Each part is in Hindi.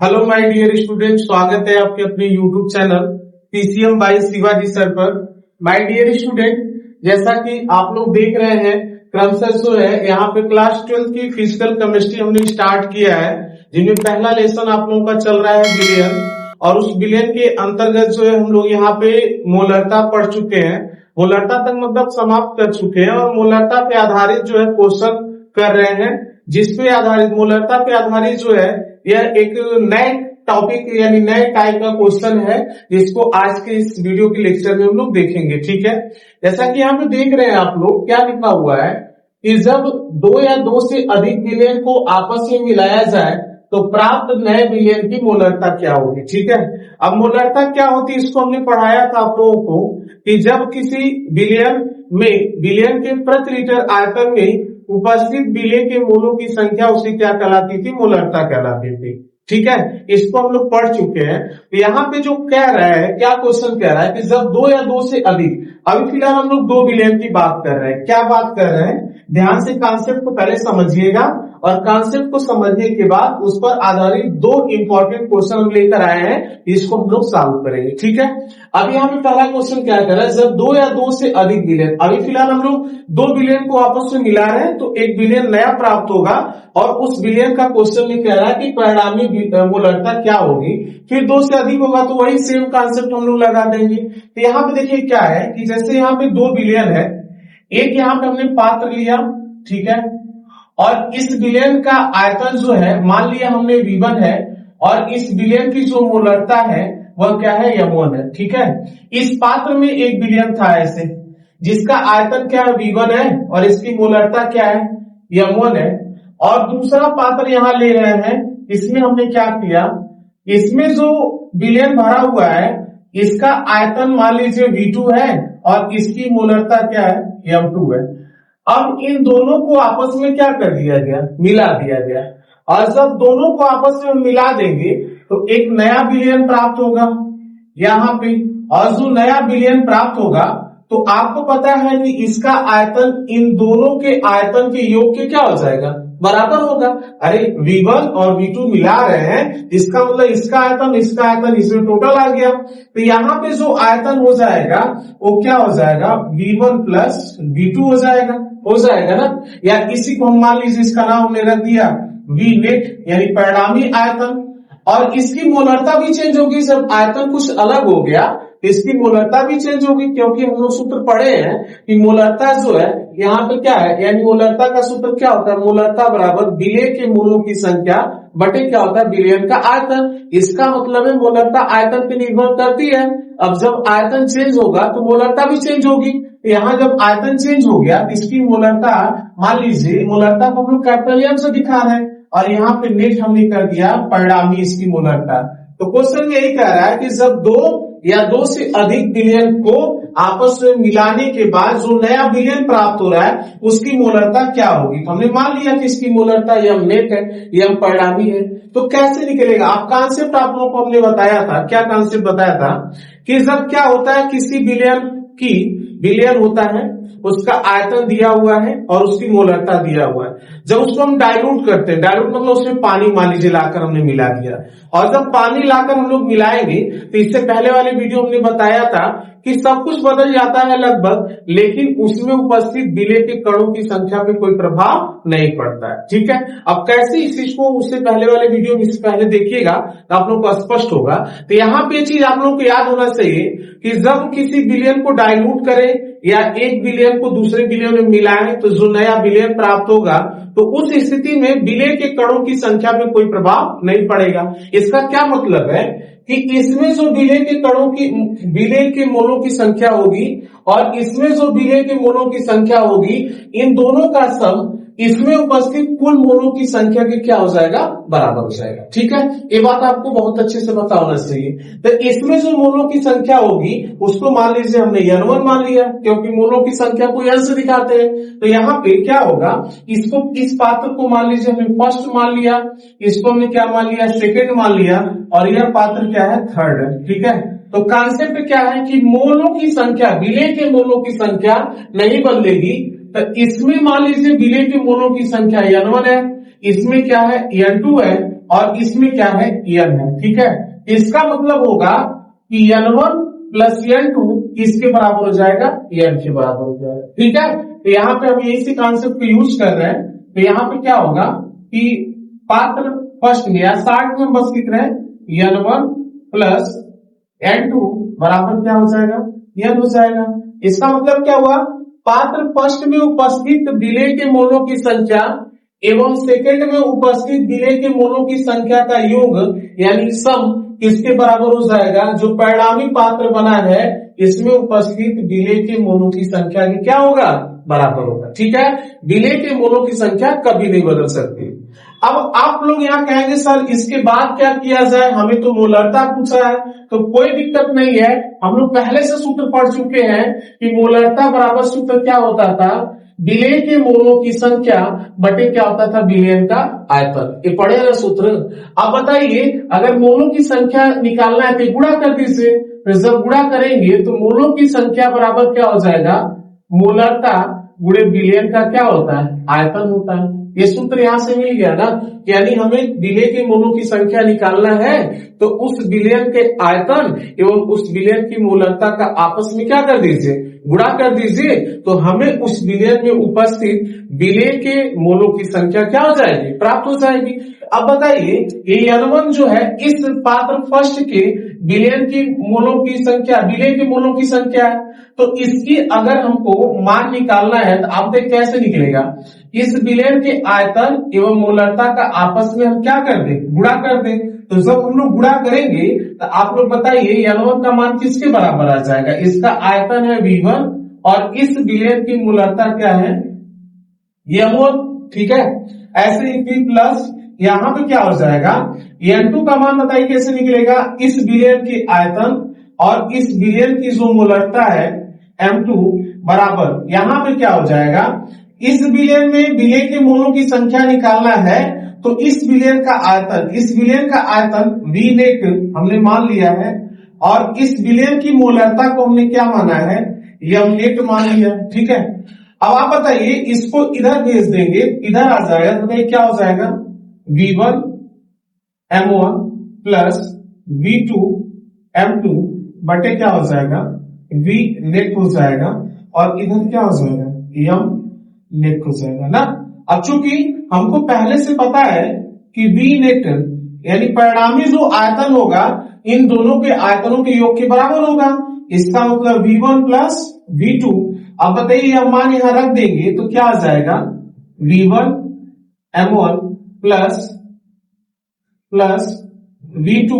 हेलो माय डियर स्टूडेंट, स्वागत है आपके अपने YouTube channel PCM by Shivaji sir पर। माय डियर स्टूडेंट, जैसा कि आप लोग देख रहे हैं क्रमशः जो है यहाँ पे क्लास 12 की फिजिकल केमिस्ट्री हमने स्टार्ट किया है, जिनमें पहला लेसन आप लोगों का चल रहा है विलयन, और उस विलयन के अंतर्गत जो है हम लोग यहाँ पे मोलरता पढ़ चुके हैं। मोलरता तक मतलब समाप्त कर चुके हैं और मोलरता पे आधारित जो है क्वेश्चन कर रहे हैं, जिसपे आधारित मोलरता पे आधारित जो है यह एक नए टॉपिक यानी नए टाइप का क्वेश्चन है, जिसको आज के इस वीडियो के लेक्चर में हम लोग देखेंगे। ठीक है, जैसा कि यहाँ पे देख रहे हैं आप लोग, क्या लिखा हुआ है कि जब दो या दो से अधिक विलयन को आपस में मिलाया जाए तो प्राप्त नए विलयन की मोलरता क्या होगी। ठीक है, अब मोलरता क्या होती है इसको हमने पढ़ाया था आप लोगों को कि जब किसी विलयन में विलयन के प्रति लीटर आयतन में उपस्थित विलय के मोलों की संख्या उसे क्या कहलाती थी, मोलरता कहलाती थी। ठीक है, इसको हम लोग पढ़ चुके हैं। तो यहाँ पे जो कह रहा है, क्या क्वेश्चन कह रहा है कि जब दो या दो से अधिक, अभी फिलहाल हम लोग दो विलयन की बात कर रहे हैं। क्या बात कर रहे हैं, ध्यान से कॉन्सेप्ट को पहले समझिएगा और कॉन्सेप्ट को समझने के बाद उस पर आधारित दो इंपॉर्टेंट क्वेश्चन हम लेकर आए हैं, इसको हम लोग सॉल्व करेंगे। ठीक है, अभी यहाँ पे पहला क्वेश्चन क्या कर रहा है, जब दो या दो से अधिक विलयन, अभी फिलहाल हम लोग दो विलयन को आपस में मिला रहे हैं तो एक विलयन नया प्राप्त होगा और उस विलयन का क्वेश्चन में कह रहा है कि परिणामी मोलरता क्या होगी। फिर दो से अधिक होगा तो वही सेम कॉन्सेप्ट हम लोग लगा देंगे। तो यहाँ पे देखिए क्या है कि जैसे यहाँ पे दो विलयन है, एक यहाँ पे हमने पात्र लिया, ठीक है, और इस विलयन का आयतन जो है मान लिया हमने V1 है और इस विलयन की जो मोलरता है वह क्या है, M1 है। ठीक है, इस पात्र में एक विलयन था ऐसे जिसका आयतन क्या है, V1 है और इसकी मोलरता क्या है, M1 है। और दूसरा पात्र यहाँ ले रहे हैं, इसमें हमने क्या किया, इसमें जो विलयन भरा हुआ है इसका आयतन मान लीजिए V2 है और इसकी मोलरता क्या है, M2 है। अब इन दोनों को आपस में क्या कर दिया गया, मिला दिया गया, और जब दोनों को आपस में मिला देंगे तो एक नया विलयन प्राप्त होगा यहाँ पे, और जो नया विलयन प्राप्त होगा तो आपको पता है कि इसका आयतन इन दोनों के आयतन के योग के क्या हो जाएगा, बराबर होगा। अरे V1 और V2 मिला रहे हैं, इसका मतलब इसका आयतन इसमें टोटल आ गया, तो यहाँ पे जो आयतन हो जाएगा वो क्या हो जाएगा, V1 प्लस V2 हो जाएगा ना। या इसी को हम मान लीजिए इसका नाम हमने रख दिया V नेट यानी परिणामी आयतन, और इसकी मोलरता भी चेंज होगी। जब आयतन कुछ अलग हो गया इसकी मोलरता भी चेंज होगी, क्योंकि हम लोग सूत्र पढ़े हैं कि मोलरता जो है यहाँ पे क्या है, यानी मोलरता का सूत्र क्या होता है, मोलरता बराबर विलय के मोलों की संख्या बटे क्या होता है, विलयन का आयतन। इसका मतलब है मोलरता आयतन पे निर्भर करती है। अब जब आयतन चेंज होगा तो मोलरता भी चेंज होगी। यहाँ जब आयतन चेंज हो गया इसकी मोलरता, मान लीजिए मोलरता को हम लोग कैपिटल एम से दिखा रहे हैं और यहाँ पे नेट हमने कर दिया परिणामी इसकी मोलरता। तो क्वेश्चन यही कह रहा है कि जब दो या दो से अधिक विलयन को आपस में मिलाने के बाद जो नया विलयन प्राप्त हो रहा है उसकी मोलरता क्या होगी। तो हमने मान लिया कि इसकी मोलरता M नेट है, M परिणामी है। तो कैसे निकलेगा, आप कॉन्सेप्ट आप लोगों को हमने बताया था, क्या कॉन्सेप्ट बताया था कि जब क्या होता है, किसी विलयन होता है, उसका आयतन दिया हुआ है और उसकी मोलरता दिया हुआ है। जब उसको हम डाइल्यूट करते हैं, डाइल्यूट मतलब उसमें पानी मान लीजिए लाकर हमने मिला दिया, और जब पानी लाकर हम लोग मिलाएंगे तो इससे पहले वाले वीडियो हमने बताया था कि सब कुछ बदल जाता है लगभग, लेकिन उसमें उपस्थित विलय के कणों की संख्या पे कोई प्रभाव नहीं पड़ता है। ठीक है, अब कैसे इस चीज को उससे पहले वाले वीडियो में इससे पहले देखिएगा तो आप लोगों को स्पष्ट होगा। तो यहाँ पे चीज आप लोगों को याद होना चाहिए कि जब किसी विलयन को डाइल्यूट करें या एक विलयन को दूसरे विलयन में मिलाएं तो जो नया विलयन प्राप्त होगा तो उस स्थिति में विलय के कणों की संख्या में कोई प्रभाव नहीं पड़ेगा। इसका क्या मतलब है कि इसमें जो विलय के कणों की, विलय के मोलों की संख्या होगी और इसमें जो विलय के मोलों की संख्या होगी, इन दोनों का सम इसमें उपस्थित कुल मोलों की संख्या के क्या हो जाएगा, बराबर हो जाएगा। ठीक है, ये बात आपको बहुत अच्छे से पता होना चाहिए। तो इसमें जो मोलों की संख्या होगी उसको मान लीजिए हमने N1 मान लिया, क्योंकि मोलों की संख्या को N से दिखाते हैं। तो यहाँ पे क्या होगा, इसको, इस पात्र को मान लीजिए हमने फर्स्ट मान लिया, इसको हमने क्या मान लिया, सेकेंड मान लिया, और यह पात्र क्या है, थर्ड है। ठीक है, तो कॉन्सेप्ट क्या है कि मोलों की संख्या, विलय के मोलों की संख्या नहीं बदलेगी। तो इसमें मान लीजिए विलय के मोलों की संख्या N1 है, इसमें क्या है, N2 है, और इसमें क्या है n है, ठीक है। इसका मतलब होगा कि n1 प्लस n2 किसके बराबर हो जाएगा, n के बराबर हो जाएगा, ठीक है। तो यहाँ पे हम इसी कॉन्सेप्ट को यूज कर रहे हैं। तो यहाँ पे क्या होगा कि पात्र फर्स्ट में या 60 में बस कितना है, n1 प्लस n2 बराबर क्या हो जाएगा, n हो जाएगा। इसका मतलब क्या हुआ, पात्र फर्स्ट में उपस्थित विलेय के मोलों की संख्या एवं सेकंड में उपस्थित विलेय के मोलों की संख्या का योग यानी सम किसके बराबर हो जाएगा, जो परिणामी पात्र बना है इसमें उपस्थित विलेय के मोलों की संख्या की क्या होगा, बराबर होगा, ठीक है। विलेय के मोलों की संख्या कभी नहीं बदल सकती। अब आप लोग यहाँ कहेंगे सर इसके बाद क्या किया जाए, हमें तो मोलरता पूछा है। तो कोई दिक्कत नहीं है, हम लोग पहले से सूत्र पढ़ चुके हैं कि मोलरता बराबर सूत्र क्या होता था, विलेय के मोलों की संख्या बटे क्या होता था, विलयन का आयतन। ये पढ़े ना सूत्र। अब बताइए अगर मोलों की संख्या निकालना है तो गुणा कर दीजिए। फिर जब गुणा करेंगे तो मोलों की संख्या बराबर क्या हो जाएगा, मोलरता गुणे विलयन का क्या होता है, आयतन होता है। ये सूत्र यहां से मिल गया ना, यानी हमें विलेय के मोलों की संख्या निकालना है तो उस विलयन के आयतन एवं उस विलयन की मोलरता का आपस में क्या कर दीजिए, गुणा कर दीजिए। तो हमें उस विलयन में उपस्थित विलेय के मोलों की संख्या क्या हो जाएगी, प्राप्त हो जाएगी। अब बताइए ये n1 जो है इस पात्र फर्स्ट के विलयन की मोलों की संख्या, विलेय के मोलों की संख्या है। तो इसकी अगर हमको मान निकालना है तो आप देख कैसे निकलेगा, इस विलयन के आयतन एवं मोलरता का आपस में हम क्या कर दें, गुणा कर दें। तो जब हम लोग गुणा करेंगे तो आप लोग बताइए n1 का मान किसके बराबर आ जाएगा, इसका आयतन है v1 और इस विलयन की मोलरता क्या है, m1, ठीक है। ऐसे ही प्लस यहाँ पे क्या हो जाएगा, n2 का मान बताइए कैसे निकलेगा, इस विलयन की आयतन और इस विलयन की जो मोलरता है m2 बराबर यहाँ पे क्या हो जाएगा, इस विलयन में विलेय के मोलों की संख्या निकालना है तो इस विलयन का आयतन, इस विलयन का आयतन v नेट हमने मान लिया है और इस विलयन की मोलरता को हमने क्या माना है, m नेट मान लिया, ठीक है। अब आप बताइए इसको इधर भेज देंगे, इधर आ जाएगा तो बताइए क्या हो जाएगा, v1 m1 plus v2 m2 बटे क्या हो जाएगा, v नेट हो जाएगा और इधर क्या हो जाएगा, m नेट हो जाएगा ना। अब चूंकि हमको पहले से पता है कि v नेट यानी परिणामी जो आयतन होगा इन दोनों के आयतनों के योग के बराबर होगा, इसका मतलब v1 प्लस v2। अब बताइए हम मान यहां रख देंगे तो क्या आ जाएगा, v1 m1 plus v2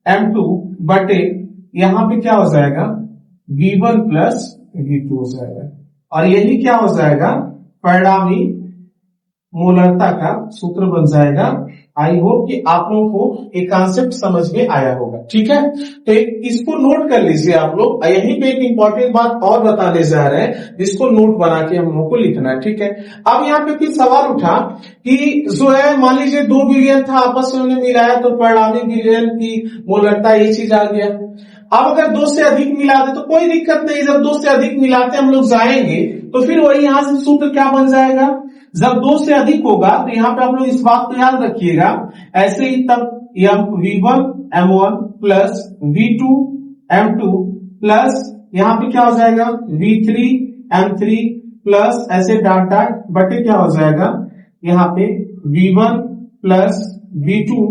m2 बटे यहां पे क्या हो जाएगा, v1 प्लस v2 हो जाएगा और यही क्या हो जाएगा, परिणामी मोलरता का सूत्र बन जाएगा। आई होप कि आप लोगों को एक कॉन्सेप्ट समझ में आया होगा, ठीक है। तो इसको नोट कर लीजिए आप लोग। यहीं पे एक इंपॉर्टेंट बात और बताने जा रहे हैं जिसको नोट बना के हम लोगों को लिखना है, ठीक है। अब यहाँ पे फिर सवाल उठा कि जो है मान लीजिए 2 बिलियन था, आपस में उन्हें मिलाया तो परिणामी बिलियन की मोलरता ये चीज आ गया। अब अगर 2 से अधिक मिला दे तो कोई दिक्कत नहीं, जब 2 से अधिक मिलाते हम लोग जाएंगे तो फिर वही यहां से सूत्र क्या बन जाएगा, जब 2 से अधिक होगा तो यहाँ पे आप लोग इस बात को याद रखिएगा। ऐसे ही तब v1 m1 plus v2 m2 plus यहाँ पे क्या हो जाएगा, v3 m3 प्लस ऐसे डाट डाट बटे क्या हो जाएगा, यहाँ पे v1 plus v2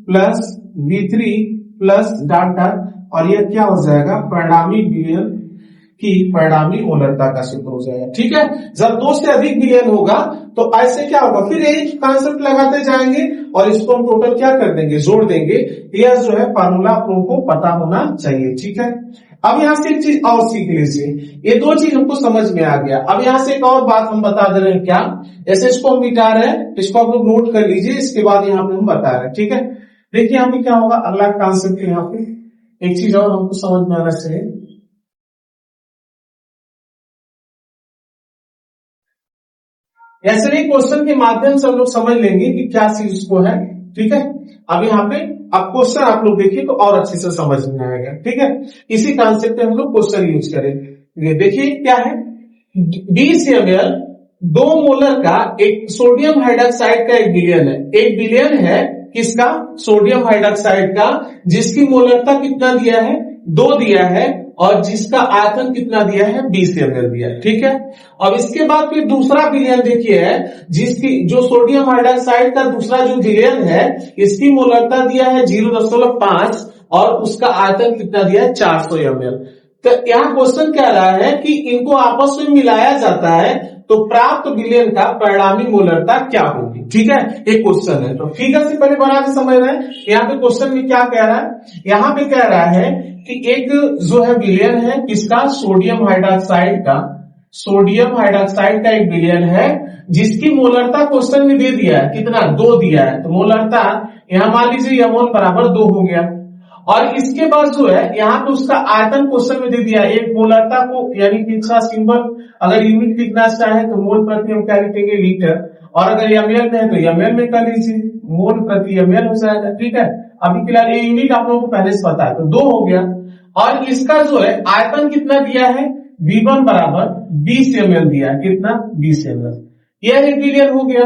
plus v3 plus dot dot और यह क्या हो जाएगा, परिणामी विलयन की परिणामी मोलरता का सूत्र हो जाएगा, ठीक है। जब 2 से अधिक विलयन होगा तो ऐसे क्या होगा, फिर यही कॉन्सेप्ट लगाते जाएंगे और इसको हम टोटल क्या कर देंगे, जोड़ देंगे। यह जो है फार्मूला आप लोगों को पता होना चाहिए, ठीक है। अब यहाँ से एक चीज और सीख लीजिए, ये 2 चीज हमको समझ में आ गया। अब यहाँ से एक और बात हम बता दे रहे हैं, क्या ऐसे इसको हम मिटा रहे हैं, इसको आप लोग नोट कर लीजिए, इसके बाद यहाँ पे हम बता रहे हैं, ठीक है। देखिए यहाँ पे क्या होगा, अगला कॉन्सेप्ट यहाँ पे एक चीज और हमको समझ में आना चाहिए। ऐसे ही क्वेश्चन के माध्यम से हम लोग समझ लेंगे कि क्या चीज उसको है, ठीक है। अब यहाँ पे अब क्वेश्चन आप लोग देखिए तो और अच्छे से समझ में आएगा, ठीक है। इसी कॉन्सेप्ट में हम लोग क्वेश्चन यूज करेंगे। देखिए क्या है, BCml 2 मोलर का एक सोडियम हाइड्रोक्साइड का एक विलयन है, एक विलयन है किसका, सोडियम हाइड्रोक्साइड का, जिसकी मोलरता कितना दिया है, 2 दिया है, और जिसका आयतन कितना दिया है, 20 ml दिया है। ठीक है, अब इसके बाद फिर दूसरा विलयन देखिए है, जिसकी जो सोडियम हाइड्रोक्साइड का दूसरा जो विलयन है, इसकी मोलरता दिया है 0.5 और उसका आयतन कितना दिया है, 400 ml। तो यहाँ क्वेश्चन कह रहा है कि इनको आपस में मिलाया जाता है तो प्राप्त विलयन का परिणामी मोलरता क्या होगी। ठीक है, एक क्वेश्चन है, तो फिगर से पहले बना के समझ रहे हैं। यहाँ पे क्वेश्चन में क्या कह रहा है, यहाँ पे कह रहा है कि एक जो है विलयन है किसका, सोडियम हाइड्रोक्साइड का, सोडियम हाइड्रोक्साइड का एक विलयन है जिसकी मोलरता क्वेश्चन में दे दिया है कितना, 2 दिया है। तो मोलरता यहाँ मान लीजिए यमोल बराबर 2 हो गया, और इसके बाद जो है यहाँ पे उसका आयतन क्वेश्चन में दे दिया है। एक मोलरता को यानी कि इसका सिंबल अगर यूनिट लिखना चाहे तो मोल प्रति हम क्या लिखेंगे, लीटर, और अगर एमएल में है तो एमएल में कर लीजिए, मोल प्रति एमएल हो जाएगा। ठीक है, अभी फिलहाल ये यूनिट आप लोगों को पहले से पता है, तो 2 हो गया। और इसका जो है आयतन कितना दिया है, V1 बराबर 20 ml दिया है, कितना, 20 ml। यह एक विलयन हो गया।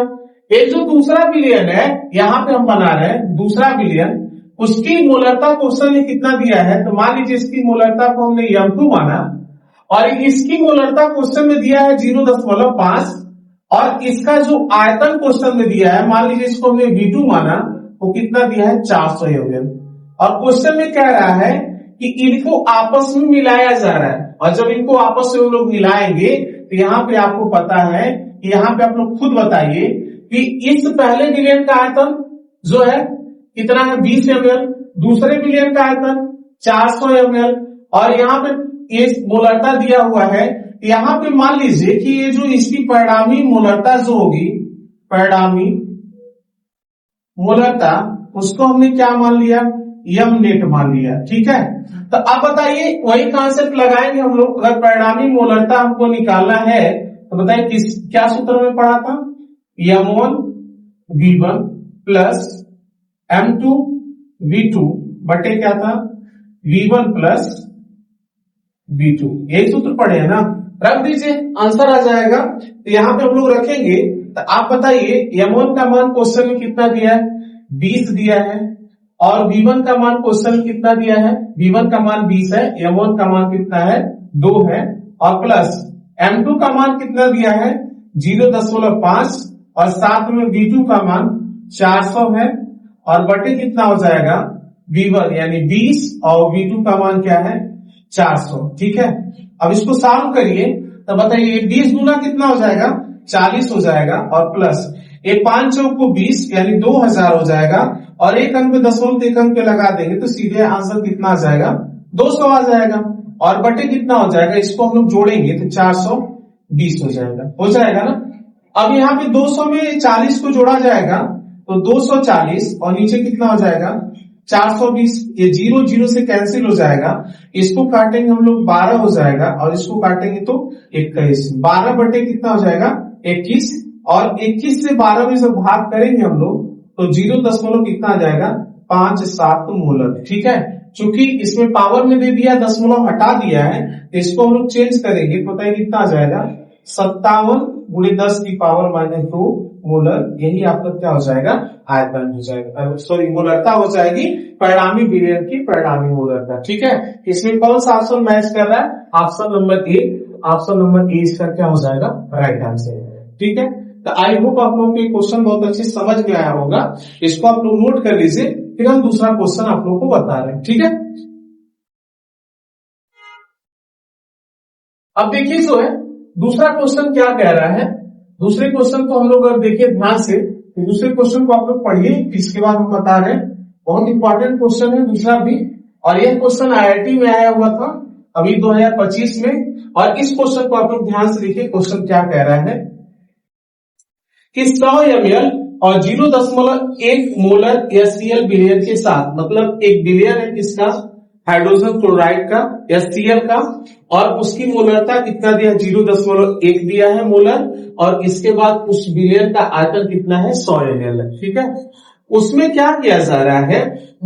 एक जो दूसरा विलयन है यहाँ पे हम बना रहे हैं, दूसरा विलयन, उसकी मोलरता क्वेश्चन ने कितना दिया है, तो मान लीजिए इसकी मोलरता को हमने M2 माना, और इसकी मोलरता क्वेश्चन में दिया है 0.5, और इसका जो आयतन क्वेश्चन में दिया है, मान लीजिए इसको हमने V2 माना, वो कितना दिया है, 400 ml। और क्वेश्चन में कह रहा है कि इनको आपस में मिलाया जा रहा है, और जब इनको आपस में हम लोग मिलाएंगे तो यहाँ पे आपको पता है, यहाँ पे आप लोग खुद बताइए कि इस पहले विलयन का आयतन जो है कितना है, 20 ml, दूसरे विलयन का आयतन 400 ml, और यहाँ पे ये मोलरता दिया हुआ है। यहाँ पे मान लीजिए कि ये जो इसकी परिणामी मोलरता जो होगी, परिणामी मोलरता, उसको हमने क्या मान लिया, यम नेट मान लिया। ठीक है, तो अब बताइए वही कॉन्सेप्ट लगाएंगे हम लोग। अगर परिणामी मोलरता हमको निकालना है तो बताइए क्या सूत्र में पढ़ा था, M1 V1 plus M2 V2 बटे क्या था, V1 प्लस V2, यही सूत्र पढ़े है ना, रख दीजिए, आंसर आ जाएगा। तो यहाँ पे हम लोग रखेंगे। तो आप बताइए M1 का मान क्वेश्चन में कितना दिया है, 20 दिया है, और V1 का मान क्वेश्चन में कितना दिया है, V1 का मान 20 है, M1 का मान कितना है, 2 है, और प्लस M2 का मान कितना दिया है, 0.5, और साथ में V2 का मान 400 है, और बटे कितना हो जाएगा, V1 यानी 20, और V2 का मान क्या है, 400। ठीक है, अब इसको सॉल्व करिए तो बताइए 20 गुना कितना हो जाएगा, 40 हो जाएगा, और प्लस ये 5 चौक को 20 यानी 2000 हो जाएगा, और एक अंक पे दशमलव एक अंक पे लगा देंगे तो सीधे आंसर कितना आ जाएगा, 200 आ जाएगा, और बटे कितना हो जाएगा, इसको हम लोग जोड़ेंगे तो 420 हो जाएगा ना। अब यहाँ पे 200 में 40 को जोड़ा जाएगा तो 240, और नीचे कितना हो जाएगा, 420, ये 0 0 से कैंसिल हो जाएगा, इसको काटेंगे हम लोग 12 हो जाएगा, और इसको काटेंगे तो 21, 12 बटे कितना हो जाएगा, 21, और 21 से 12 में जब भाग करेंगे हम लोग तो 0 कितना आ जाएगा, 5-7 मोलर। ठीक है, चूंकि इसमें पावर में दे दिया, दशमलव हटा दिया है, तो इसको हम लोग चेंज करेंगे, पता है कितना आ जाएगा, 57 × 10⁻⁻2 मोलर। यही आपका क्या हो जाएगा, आयतन हो जाएगा, सॉरी मोलरता हो जाएगी परिणामी विलयन की परिणामी मोलरता। ठीक है, इसमें कौन सा ऑप्शन मैच कर रहा है, option number A, option number A इसका क्या हो जाएगा, राइट आंसर। ठीक है, तो आई होप आप लोगों को क्वेश्चन बहुत अच्छे समझ में आया होगा, इसको आप लोग नोट कर लीजिए, फिर हम दूसरा क्वेश्चन आप लोगों को बता रहे हैं। ठीक है, अब देखिए जो है दूसरा क्वेश्चन क्या कह रहा है। दूसरे क्वेश्चन को हम लोग अगर देखिए ध्यान से, तो दूसरे क्वेश्चन को आप लोग पढ़िए, इसके बाद हम बता रहे हैं। बहुत इंपॉर्टेंट क्वेश्चन है दूसरा भी, और यह क्वेश्चन IIT में आया हुआ था अभी 2025 में, और इस क्वेश्चन को आप लोग ध्यान से देखिए। क्वेश्चन क्या कह रहा है कि 100 ml और 0.1 मोलर HCl विलयन के साथ, मतलब एक विलयन है किसका, हाइड्रोजन क्लोराइड का, HCl का, और उसकी मोलरता कितना दिया, 0.1 दिया है मोलर, और इसके बाद उस विलयन का आयतन कितना है, 100 ml है। ठीक है, उसमें क्या किया जा रहा है,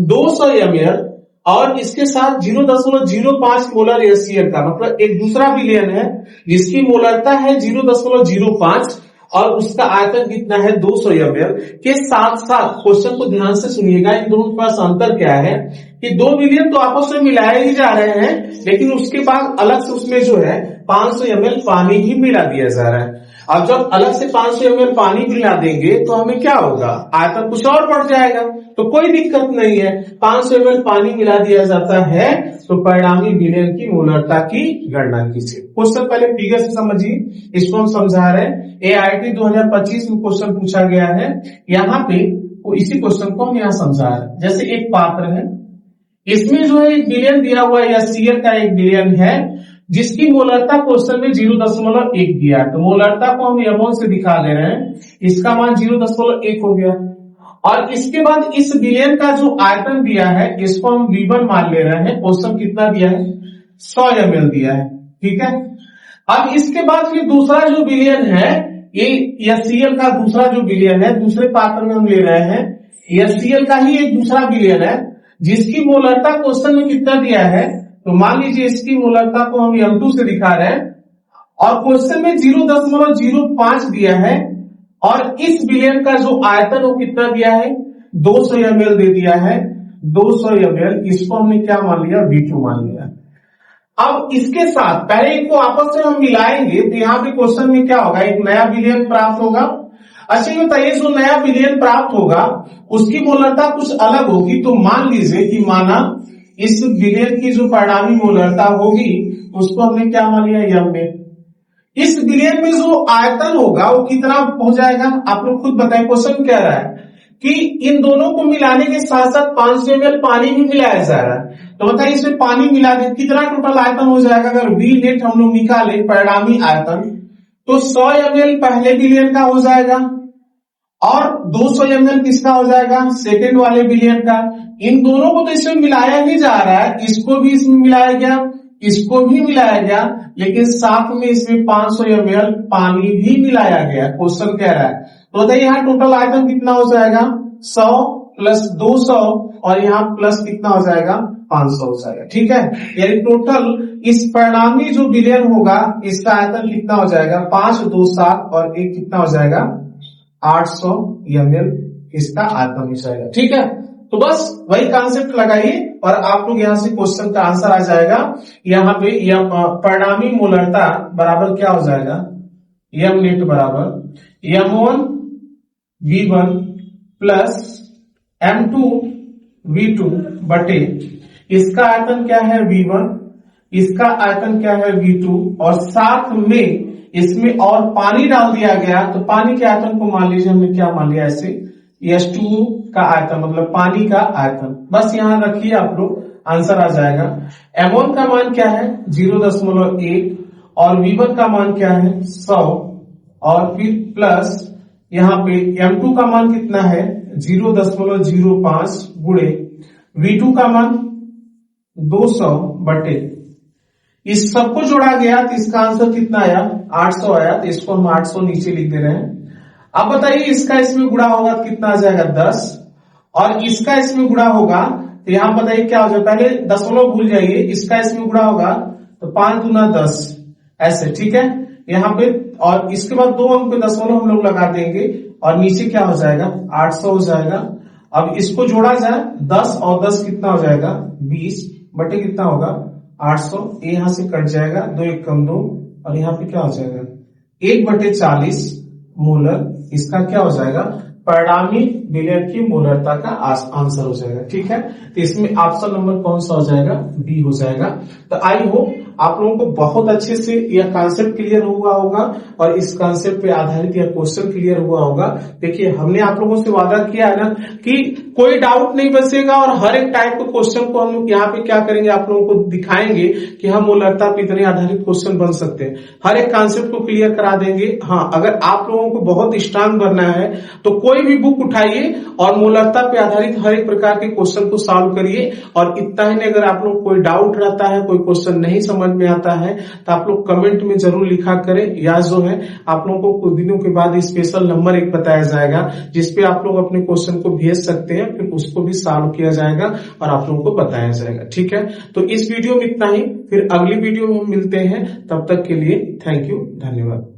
200 ml और इसके साथ 0.05 मोलर HCl का, मतलब एक दूसरा विलयन है जिसकी मोलरता है 0.05, और उसका आयतन कितना है 200 ml के साथ साथ क्वेश्चन को ध्यान से सुनिएगा, इन दोनों के पास अंतर क्या है कि 2 विलियन तो आपस में मिलाए ही जा रहे हैं, लेकिन उसके बाद अलग से उसमें जो है 500 ml पानी भी मिला दिया जा रहा है। अब जब अलग से 500 ml पानी मिला देंगे तो हमें क्या होगा, आयतन कुछ और बढ़ जाएगा, तो कोई दिक्कत नहीं है। 500 ml पानी मिला दिया जाता है तो परिणामी विलयन की मोलरता की गणना कीजिए। क्वेश्चन पहले फिगर से समझिए, इसको हम समझा रहे हैं। AIT 2025 में क्वेश्चन पूछा गया है, यहाँ पे इसी क्वेश्चन को हम यहाँ समझा रहे हैं। जैसे एक पात्र है, इसमें जो है एक विलयन दिया हुआ है या सीएल का एक विलयन है जिसकी मोलरता क्वेश्चन में 0.1 दिया है, तो मोलरता को हम एमोल से दिखा दे रहे हैं, इसका मान 0.1 हो गया। और इसके बाद इस विलयन का जो आयतन दिया है इसको हम V1 मान ले रहे हैं। क्वेश्चन कितना दिया है 100 ml दिया है, ठीक है। अब इसके बाद फिर दूसरा जो विलयन है ये HCl का दूसरा जो विलयन है, दूसरे पात्र में हम ले रहे हैं HCl का ही एक दूसरा विलयन है जिसकी मोलरता क्वेश्चन में कितना दिया है, तो मान लीजिए इसकी मोलरता को हम M2 से दिखा रहे हैं और क्वेश्चन में 0.05 दिया है और इस विलयन का जो आयतन वो कितना दिया है 200 ml दे दिया है। 200 ml इसको हमने क्या मान लिया, V2 मान लिया। अब इसके साथ पहले इनको आपस में हम मिलाएंगे तो यहाँ पे क्वेश्चन में क्या होगा, एक नया विलयन प्राप्त होगा। अच्छा ये बताइए जो नया विलयन प्राप्त होगा उसकी मोलरता कुछ अलग होगी, तो मान लीजिए कि माना इस विलयन की जो परिणामी मोलरता होगी उसको हमने क्या मान लिया M में। इस विलयन में जो आयतन होगा वो कितना हो जाएगा, आप लोग खुद बताएं। क्वेश्चन कह रहा है कि इन दोनों को मिलाने के साथ साथ 500 ml पानी भी मिलाया जा रहा है, तो बताइए इसमें पानी मिला दे कितना टोटल आयतन हो जाएगा। अगर V नेट हम लोग निकाले परिणामी आयतन तो 100 ml पहले विलयन का हो जाएगा और 200 ml किसका हो जाएगा, सेकेंड वाले विलयन का। इन दोनों को तो इसमें मिलाया ही जा रहा है, इसको भी इसमें मिलाया गया, इसको भी मिलाया गया, लेकिन साथ में इसमें 500 ml पानी भी मिलाया गया। क्वेश्चन कह रहा है तो बताइए यहाँ टोटल आयतन कितना हो जाएगा 100 प्लस 200 और यहाँ प्लस कितना हो जाएगा 500 हो जाएगा, ठीक है। यानी टोटल इस परिणामी जो विलयन होगा इसका आयतन कितना हो जाएगा 5 2 7 और एक कितना हो जाएगा 800 ml इसका आयतन हो जाएगा, ठीक है। तो बस वही कॉन्सेप्ट लगाइए और आप लोग यहां से क्वेश्चन का आंसर आ जाएगा। यहाँ पे परिणामी मोलरता बराबर क्या हो जाएगा, M नेट बराबर M1 V1 plus M2 V2 बटे इसका आयतन क्या है V1, इसका आयतन क्या है V2 और साथ में इसमें और पानी डाल दिया गया, तो पानी के आयतन को मान लीजिए हमने क्या मान लिया ऐसे H2 का आयतन मतलब पानी का आयतन। बस यहां रखिए आप लोग, आंसर आ जाएगा। M1 का मान क्या है 0.1 और V1 का मान क्या है 100 और फिर प्लस यहाँ पे M2 का मान कितना है 0.05 गुणे V2 का मान 200 बटे इस सबको जोड़ा गया तो इसका आंसर कितना आया 800 आया, तो इसको हम 800 नीचे लिख दे रहे हैं। अब बताइए इसका इसमें गुणा होगा तो कितना आ जाएगा 10 और इसका इसमें गुणा होगा तो यहाँ बताइए क्या हो जाएगा, पहले दशमलव भूल जाइए, इसका इसमें गुणा होगा तो 5 दूना 10 ऐसे, ठीक है यहाँ पे। और इसके बाद 2 अंक पे दशमलव हम लोग लगा देंगे और नीचे क्या हो जाएगा 800 हो जाएगा। अब इसको जोड़ा जाए 10 और 10 कितना हो जाएगा 20 बटे कितना होगा 800, यहां से कट जाएगा 2 1 कम 2 और यहाँ पे क्या हो जाएगा 1/40 मोलर, इसका क्या हो जाएगा परिणामी विलयन की मोलरता का आंसर हो जाएगा, ठीक है। तो इसमें ऑप्शन नंबर कौन सा हो जाएगा बी हो जाएगा। तो आई होप आप लोगों को बहुत अच्छे से यह कॉन्सेप्ट क्लियर हुआ होगा और इस कॉन्सेप्ट पे आधारित यह क्वेश्चन क्लियर हुआ होगा। देखिए हमने आप लोगों से वादा किया है ना कि कोई डाउट नहीं बचेगा और हर एक टाइप के क्वेश्चन को हम यहाँ पे क्या करेंगे आप लोगों को दिखाएंगे कि हम मोलरता पे इतने आधारित क्वेश्चन बन सकते हैं, हर एक कॉन्सेप्ट को क्लियर करा देंगे। हाँ, अगर आप लोगों को बहुत स्ट्रांग बनना है तो कोई भी बुक उठाइए और मोलरता पे आधारित हर एक प्रकार के क्वेश्चन को सॉल्व करिए। और इतना ही नहीं, अगर आप लोग कोई डाउट रहता है, कोई क्वेश्चन नहीं समझ में आता है तो आप लोग कमेंट में जरूर लिखा करें, या जो है आप लोगों को कुछ दिनों के बाद स्पेशल नंबर एक बताया जाएगा जिसपे आप लोग अपने क्वेश्चन को भेज सकते हैं, फिर उसको भी सॉल्व किया जाएगा और आप लोगों को बताया जाएगा, ठीक है। तो इस वीडियो में इतना ही, फिर अगली वीडियो में हम मिलते हैं, तब तक के लिए थैंक यू, धन्यवाद।